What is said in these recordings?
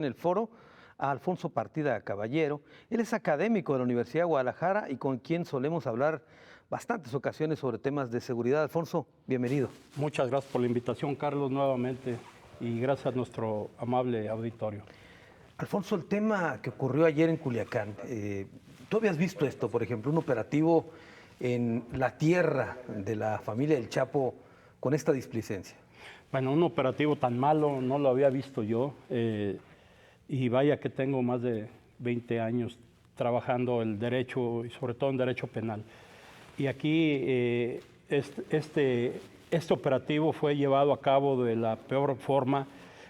En el foro a Alfonso Partida Caballero. Él es académico de la Universidad de Guadalajara y con quien solemos hablar bastantes ocasiones sobre temas de seguridad. Alfonso, bienvenido. Muchas gracias por la invitación, Carlos, nuevamente, y gracias a nuestro amable auditorio. Alfonso, el tema que ocurrió ayer en Culiacán, tú habías visto esto, por ejemplo, un operativo en la tierra de la familia del Chapo con esta displicencia. Bueno, un operativo tan malo no lo había visto yo, y vaya que tengo más de 20 años trabajando el derecho y sobre todo en derecho penal. Y aquí este operativo fue llevado a cabo de la peor forma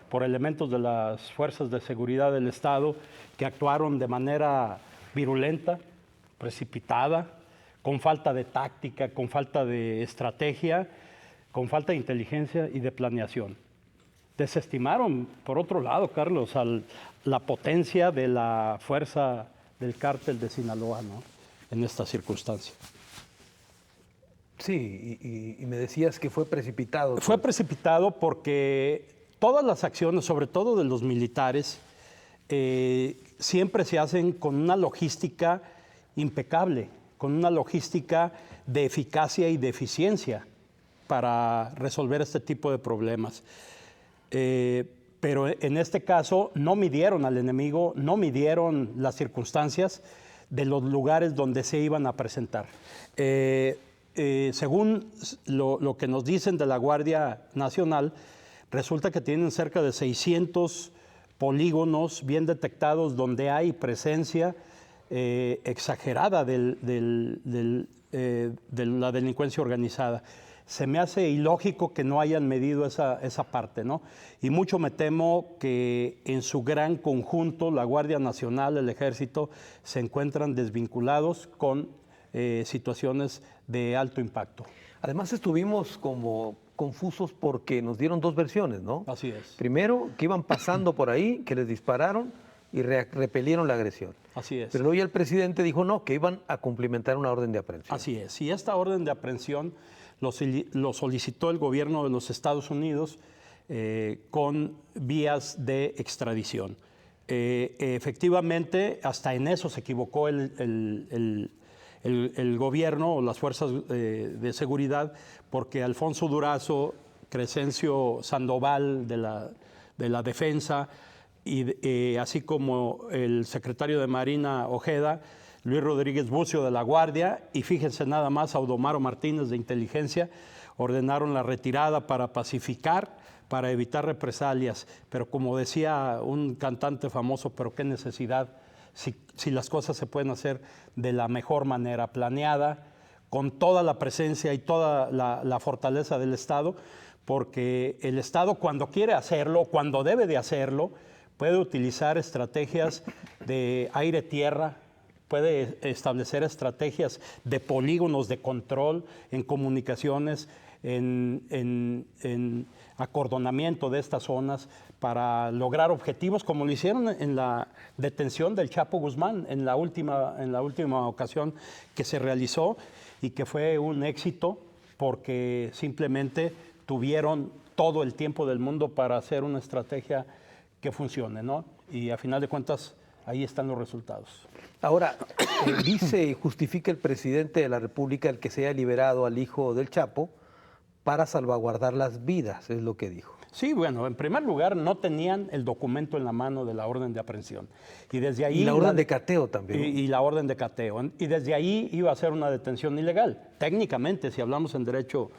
por elementos de las fuerzas de seguridad del Estado que actuaron de manera virulenta, precipitada, con falta de táctica, con falta de estrategia, con falta de inteligencia y de planeación. Desestimaron, por otro lado, Carlos, la potencia de la fuerza del cártel de Sinaloa, ¿no?, en esta circunstancia. Sí, y me decías que fue precipitado. Fue precipitado porque todas las acciones, sobre todo de los militares, siempre se hacen con una logística impecable, con una logística de eficacia y de eficiencia para resolver este tipo de problemas. Pero en este caso no midieron al enemigo, no midieron las circunstancias de los lugares donde se iban a presentar. Según lo que nos dicen de la Guardia Nacional, resulta que tienen cerca de 600 polígonos bien detectados donde hay presencia exagerada de la delincuencia organizada. Se me hace ilógico que no hayan medido esa parte, ¿no? Y mucho me temo que en su gran conjunto la Guardia Nacional, el Ejército, se encuentran desvinculados con situaciones de alto impacto. Además estuvimos como confusos porque nos dieron dos versiones, ¿no? Así es. Primero, que iban pasando por ahí, que les dispararon y repelieron la agresión. Así es. Pero luego ya el presidente dijo no, que iban a cumplimentar una orden de aprehensión. Así es. Y esta orden de aprehensión lo solicitó el gobierno de los Estados Unidos con vías de extradición. Efectivamente, hasta en eso se equivocó el gobierno o las fuerzas de seguridad, porque Alfonso Durazo, Crescencio Sandoval de la Defensa, y así como el secretario de Marina Ojeda, Luis Rodríguez Bucio de la Guardia, y fíjense nada más, Audomaro Martínez de Inteligencia, ordenaron la retirada para pacificar, para evitar represalias. Pero como decía un cantante famoso, pero qué necesidad, si las cosas se pueden hacer de la mejor manera, planeada, con toda la presencia y toda la fortaleza del Estado, porque el Estado, cuando quiere hacerlo, cuando debe de hacerlo, puede utilizar estrategias de aire-tierra, puede establecer estrategias de polígonos de control en comunicaciones, en acordonamiento de estas zonas para lograr objetivos, como lo hicieron en la detención del Chapo Guzmán en la última ocasión que se realizó, y que fue un éxito porque simplemente tuvieron todo el tiempo del mundo para hacer una estrategia que funcione, ¿no? Y a final de cuentas, ahí están los resultados. Ahora, dice y justifica el presidente de la República el que se haya liberado al hijo del Chapo para salvaguardar las vidas, es lo que dijo. Sí, bueno, en primer lugar, no tenían el documento en la mano de la orden de aprehensión. Y desde ahí... Y la orden de cateo también. Y la orden de cateo. Y desde ahí iba a ser una detención ilegal, técnicamente, si hablamos en derecho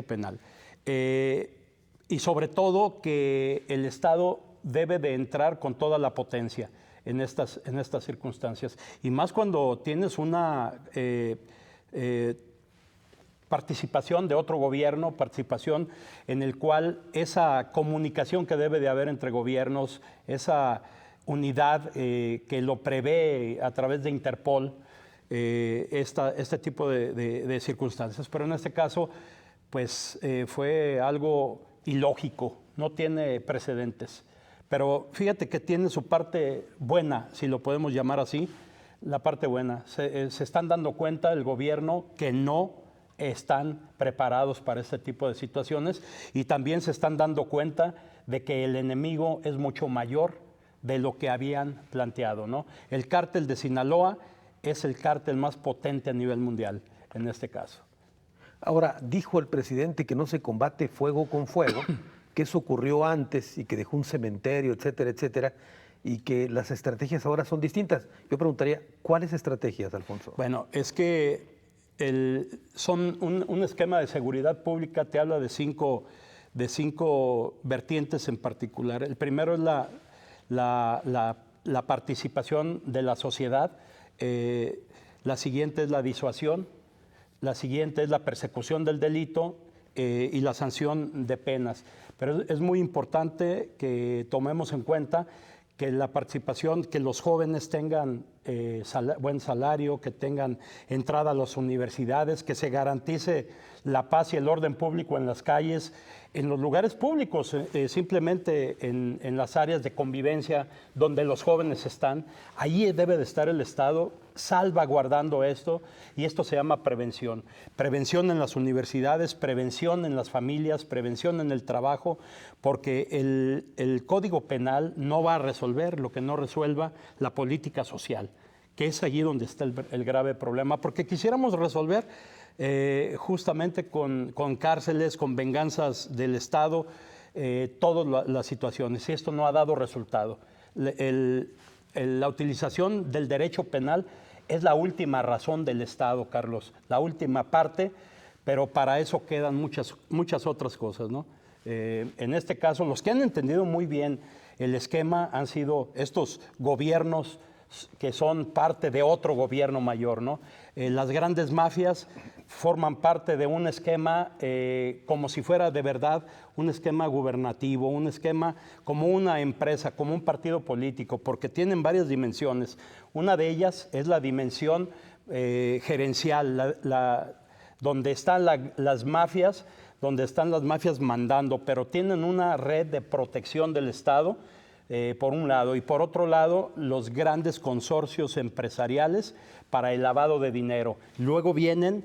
penal. Y sobre todo que el Estado debe de entrar con toda la potencia en estas circunstancias. Y más cuando tienes una participación de otro gobierno, participación en el cual esa comunicación que debe de haber entre gobiernos, esa unidad que lo prevé a través de Interpol, este tipo de circunstancias. Pero en este caso, pues fue algo ilógico, no tiene precedentes. Pero fíjate que tiene su parte buena, si lo podemos llamar así, la parte buena. Se están dando cuenta el gobierno que no están preparados para este tipo de situaciones, y también se están dando cuenta de que el enemigo es mucho mayor de lo que habían planteado, ¿no? El cártel de Sinaloa es el cártel más potente a nivel mundial en este caso. Ahora, dijo el presidente que no se combate fuego con fuego, que eso ocurrió antes y que dejó un cementerio, etcétera, etcétera, y que las estrategias ahora son distintas. Yo preguntaría, ¿cuáles estrategias, Alfonso? Bueno, es que son un esquema de seguridad pública, te habla de cinco vertientes en particular. El primero es la participación de la sociedad, la siguiente es la disuasión, la siguiente es la persecución del delito y la sanción de penas. Pero es muy importante que tomemos en cuenta que la participación, que los jóvenes tengan buen salario, que tengan entrada a las universidades, que se garantice la paz y el orden público en las calles, en los lugares públicos, simplemente en las áreas de convivencia donde los jóvenes están. Ahí debe de estar el Estado salvaguardando esto, y esto se llama prevención. Prevención en las universidades, prevención en las familias, prevención en el trabajo, porque el Código Penal no va a resolver lo que no resuelva la política social, que es allí donde está el grave problema, porque quisiéramos resolver justamente con cárceles, con venganzas del Estado, todas las situaciones, y esto no ha dado resultado. La utilización del derecho penal es la última razón del Estado, Carlos, la última parte, pero para eso quedan muchas otras cosas, ¿no? En este caso, los que han entendido muy bien el esquema han sido estos gobiernos que son parte de otro gobierno mayor, ¿no? Las grandes mafias forman parte de un esquema como si fuera de verdad un esquema gubernativo, un esquema como una empresa, como un partido político, porque tienen varias dimensiones. Una de ellas es la dimensión gerencial, donde están las mafias, mandando, pero tienen una red de protección del Estado, por un lado, y por otro lado, los grandes consorcios empresariales para el lavado de dinero. Luego vienen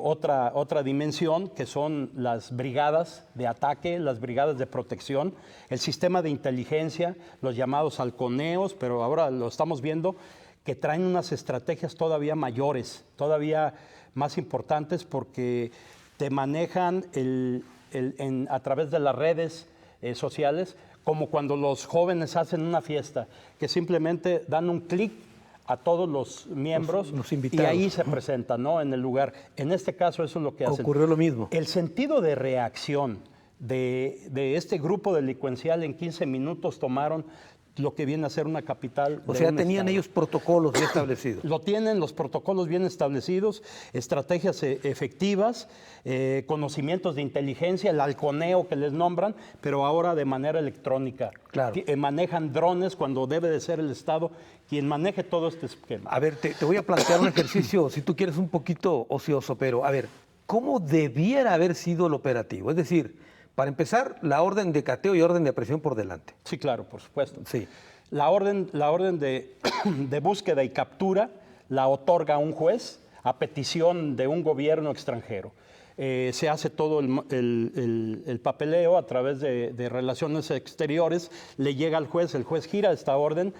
otra dimensión, que son las brigadas de ataque, las brigadas de protección, el sistema de inteligencia, los llamados halconeos, pero ahora lo estamos viendo, que traen unas estrategias todavía mayores, todavía más importantes, porque te manejan a través de las redes sociales, como cuando los jóvenes hacen una fiesta, que simplemente dan un clic a todos los miembros los y invitados, ahí se presentan, ¿no? En el lugar. En este caso eso es lo que hacen. Ocurrió lo mismo. El sentido de reacción de este grupo delincuencial, en 15 minutos tomaron lo que viene a ser una capital. O sea, tenían ellos protocolos ya establecidos. Lo tienen, los protocolos bien establecidos, estrategias efectivas, conocimientos de inteligencia, el halconeo que les nombran, pero ahora de manera electrónica. Claro. Manejan drones cuando debe de ser el Estado quien maneje todo este esquema. A ver, te voy a plantear un ejercicio, si tú quieres, un poquito ocioso, pero a ver, ¿cómo debiera haber sido el operativo? Es decir, para empezar, la orden de cateo y orden de aprehensión por delante. Sí, claro, por supuesto. Sí. La orden de búsqueda y captura la otorga un juez a petición de un gobierno extranjero. Se hace todo el papeleo a través de relaciones exteriores, le llega al juez, el juez gira esta orden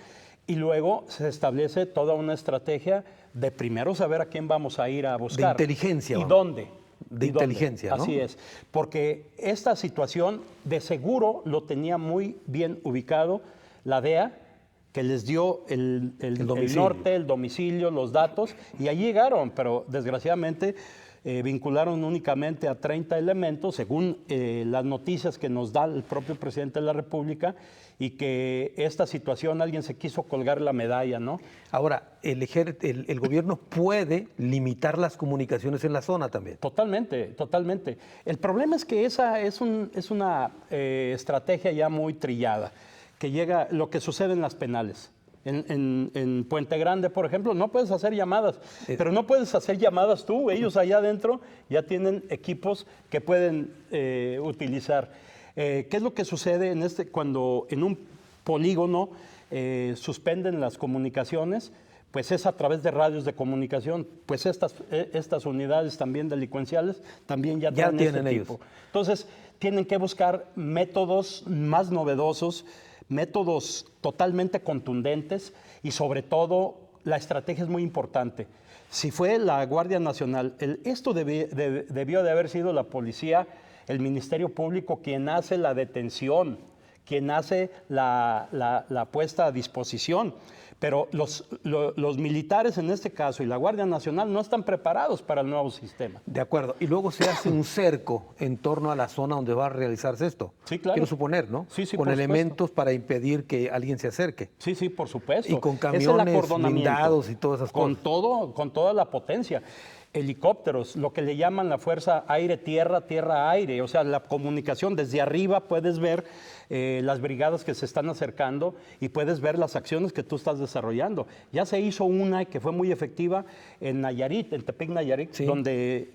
y luego se establece toda una estrategia de primero saber a quién vamos a ir a buscar. De inteligencia. ¿Y dónde? De inteligencia, ¿no? Así es, porque esta situación de seguro lo tenía muy bien ubicado la DEA, que les dio el norte, el domicilio, los datos, y allí llegaron, pero desgraciadamente vincularon únicamente a 30 elementos, según las noticias que nos da el propio presidente de la República, y que esta situación alguien se quiso colgar la medalla, ¿no? Ahora, el gobierno puede limitar las comunicaciones en la zona también. Totalmente, totalmente. El problema es que esa es una estrategia ya muy trillada, que llega lo que sucede en las penales. En Puente Grande, por ejemplo, no puedes hacer llamadas, pero no puedes hacer llamadas tú. Ellos allá adentro ya tienen equipos que pueden utilizar. ¿Qué es lo que sucede cuando en un polígono suspenden las comunicaciones? Pues es a través de radios de comunicación. Pues estas unidades también delincuenciales también ya tienen ellos. tipo. Entonces, tienen que buscar métodos más novedosos métodos totalmente contundentes y sobre todo la estrategia es muy importante. Si fue la Guardia Nacional, esto debió de haber sido la policía, el Ministerio Público quien hace la detención, quien hace la puesta a disposición. Pero los militares en este caso y la Guardia Nacional no están preparados para el nuevo sistema. De acuerdo. Y luego se hace un cerco en torno a la zona donde va a realizarse esto. Sí, claro. Quiero suponer, ¿no? Sí, con por elementos para impedir que alguien se acerque. Sí, sí, por supuesto. Y con Es el camiones acordonamiento, blindados y todas esas cosas. Con toda la potencia. Helicópteros, lo que le llaman la fuerza aire-tierra, tierra-aire. O sea, la comunicación desde arriba puedes ver las brigadas que se están acercando y puedes ver las acciones que tú estás desarrollando. Ya se hizo una que fue muy efectiva en Nayarit, en Tepic, Nayarit, Sí. donde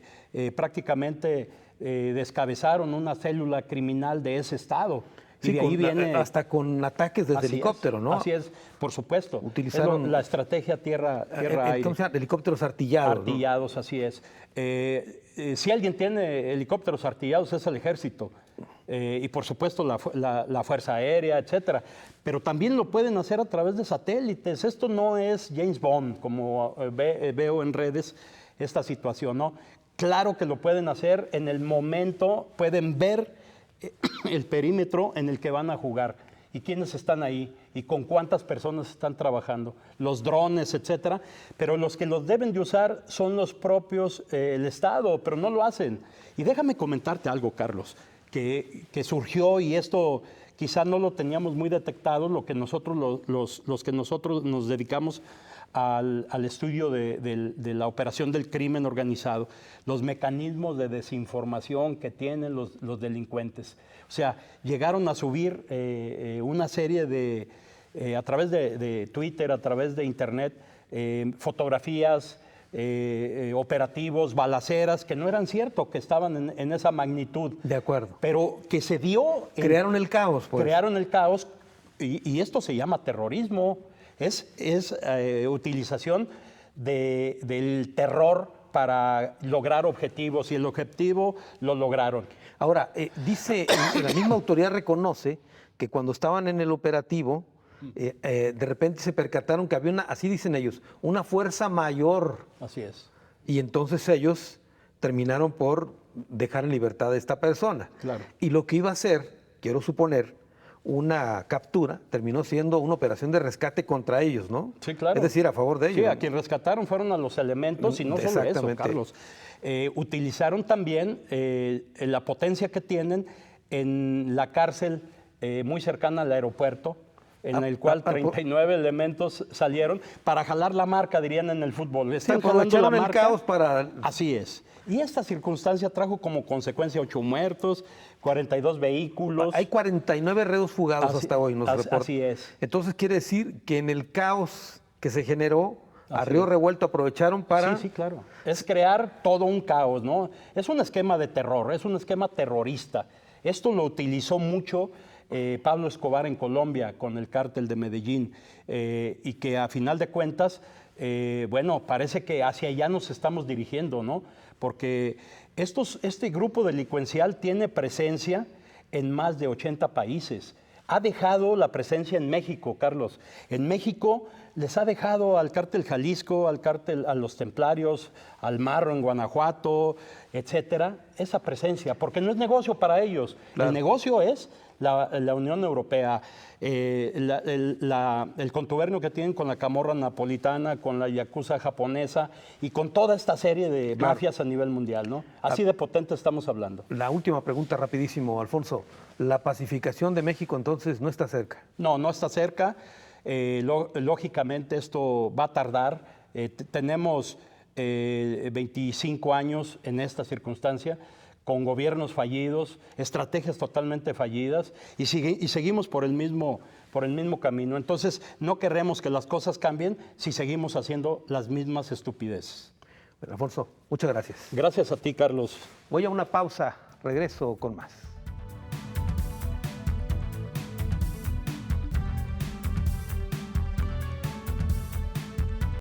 prácticamente descabezaron una célula criminal de ese estado. Y Sí, de ahí viene... hasta con ataques desde Así helicóptero, es, ¿no? Así es, por supuesto. Utilizaron- Es la estrategia tierra-aire. ¿Cómo se llama? Helicópteros artillados. ¿no? Artillados, así es. Si alguien tiene helicópteros artillados es el ejército. Y por supuesto la Fuerza Aérea, etcétera. Pero también lo pueden hacer a través de satélites. Esto no es James Bond, como veo en redes esta situación, ¿no? Claro que lo pueden hacer en el momento, pueden ver el perímetro en el que van a jugar y quiénes están ahí y con cuántas personas están trabajando, los drones, etcétera, pero los que los deben de usar son los propios, el Estado, pero no lo hacen. Y déjame comentarte algo, Carlos, que surgió y esto quizá no lo teníamos muy detectado, lo que nosotros, los que nosotros nos dedicamos al estudio de la operación del crimen organizado, los mecanismos de desinformación que tienen los delincuentes. O sea, llegaron a subir una serie a través de Twitter, a través de Internet, fotografías, operativos, balaceras, que no eran cierto, que estaban en esa magnitud. De acuerdo. Pero que se dio... Crearon el caos, pues. Crearon el caos y esto se llama terrorismo. Es utilización del terror para lograr objetivos y el objetivo lo lograron. Ahora, dice, la misma autoridad reconoce que cuando estaban en el operativo, de repente se percataron que había así dicen ellos, una fuerza mayor. Así es. Y entonces ellos terminaron por dejar en libertad a esta persona. Claro. Y lo que iba a ser, quiero suponer, una captura, terminó siendo una operación de rescate contra ellos, ¿no? Sí, claro. Es decir, a favor de ellos. Sí, ¿no? a quien rescataron fueron a los elementos y no solo eso, Exactamente. Carlos. Utilizaron también la potencia que tienen en la cárcel muy cercana al aeropuerto, en el cual 39 elementos salieron para jalar la marca, dirían en el fútbol. Sí, Están jalando la aprovecharon el marca. caos para... Así es. Y esta circunstancia trajo como consecuencia 8 muertos, 42 vehículos. Hay 49 reos fugados hasta hoy, nos reportan. Así es. Entonces quiere decir que en el caos que se generó, a Así río es. revuelto aprovecharon para... Sí, sí, claro. Es crear todo un caos, ¿no? Es un esquema de terror, es un esquema terrorista. Esto lo utilizó mucho Pablo Escobar en Colombia con el cártel de Medellín y que a final de cuentas, bueno, parece que hacia allá nos estamos dirigiendo, ¿no? Porque este grupo delincuencial tiene presencia en más de 80 países. Ha dejado la presencia en México, Carlos. En México les ha dejado al cártel Jalisco, al cártel, a los templarios, al Marro en Guanajuato, etcétera, esa presencia, porque no es negocio para ellos. Claro. El negocio es la Unión Europea, el contubernio que tienen con la camorra napolitana, con la yakuza japonesa y con toda esta serie de mafias a nivel mundial, ¿no? Así de potente estamos hablando. La última pregunta rapidísimo, Alfonso. ¿La pacificación de México entonces no está cerca? No, no está cerca. Lógicamente esto va a tardar. Tenemos 25 años en esta circunstancia, con gobiernos fallidos, estrategias totalmente fallidas, y seguimos por el mismo camino. Entonces, no queremos que las cosas cambien si seguimos haciendo las mismas estupideces. Bueno, Alfonso, muchas gracias. Gracias a ti, Carlos. Voy a una pausa, regreso con más.